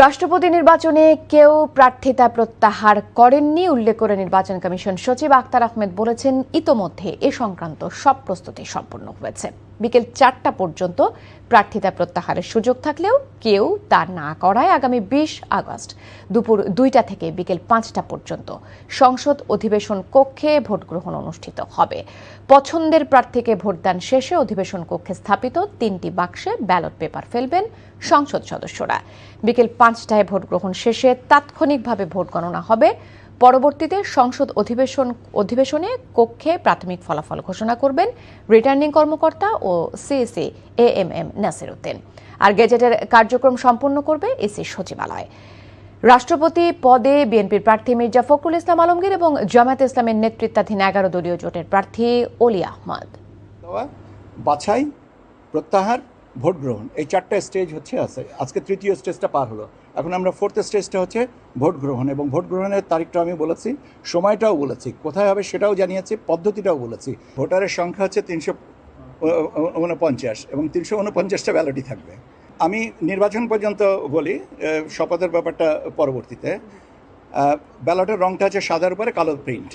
রাষ্ট্রপতি নির্বাচনে কেউ প্রার্থিতা প্রত্যাহার করেননি উল্লেখ করে নির্বাচন কমিশন সচিব আখতার আহমেদ বলেছেন, ইতোমধ্যে এ সংক্রান্ত সব প্রস্তুতি সম্পন্ন হয়েছে। বিকেল 4টা পর্যন্ত প্রার্থিতা প্রত্যাহারের সুযোগ থাকলেও কেউ তা না করায় আগামী 20 আগস্ট দুপুর 2টা থেকে বিকেল 5টা পর্যন্ত সংসদ অধিবেশন কক্ষে ভোট গ্রহণ অনুষ্ঠিত হবে। পছন্দের প্রার্থীকে ভোটদান শেষে অধিবেশন কক্ষে স্থাপিত 3টি বাক্সে ব্যালট পেপার ফেলবেন সংসদ সদস্যরা। বিকেল 5টায় ভোট গ্রহণ শেষে তাৎক্ষণিকভাবে ভোট গণনা হবে। পরবর্তীতে সংসদ অধিবেশনে কক্ষে প্রাথমিক ফলাফল ঘোষণা করবেন রিটার্নিং কর্মকর্তা ও সিইসি এএমএম নাসির উদ্দিন। আর গেজেটের কার্যক্রম সম্পন্ন করবে ইসি সচিবালয়। রাষ্ট্রপতি পদে বিএনপির প্রার্থী মির্জা ফখরুল ইসলাম আলমগীর এবং জামায়াতে ইসলামের নেতৃত্বাধীন 11 দলীয় জোটের প্রার্থী অলি আহমদ। বাছাই, প্রত্যাহার, ভোট গ্রহণ, এই 4টা স্টেজ আছে। আজকে 3য় স্টেজটা পার হলো। এখন আমরা 4th স্টেজটা হচ্ছে ভোট গ্রহণ, এবং ভোট গ্রহণের তারিখটা আমি বলেছি, সময়টাও বলেছি, কোথায় হবে সেটাও জানিয়েছি, পদ্ধতিটাও বলেছি। ভোটারের সংখ্যা হচ্ছে 349 এবং 349টা ব্যালটই থাকবে। আমি নির্বাচন পর্যন্ত বলি, শপথের ব্যাপারটা পরবর্তীতে। ব্যালটের রংটা আছে সাদার উপরে কালো প্রিন্ট।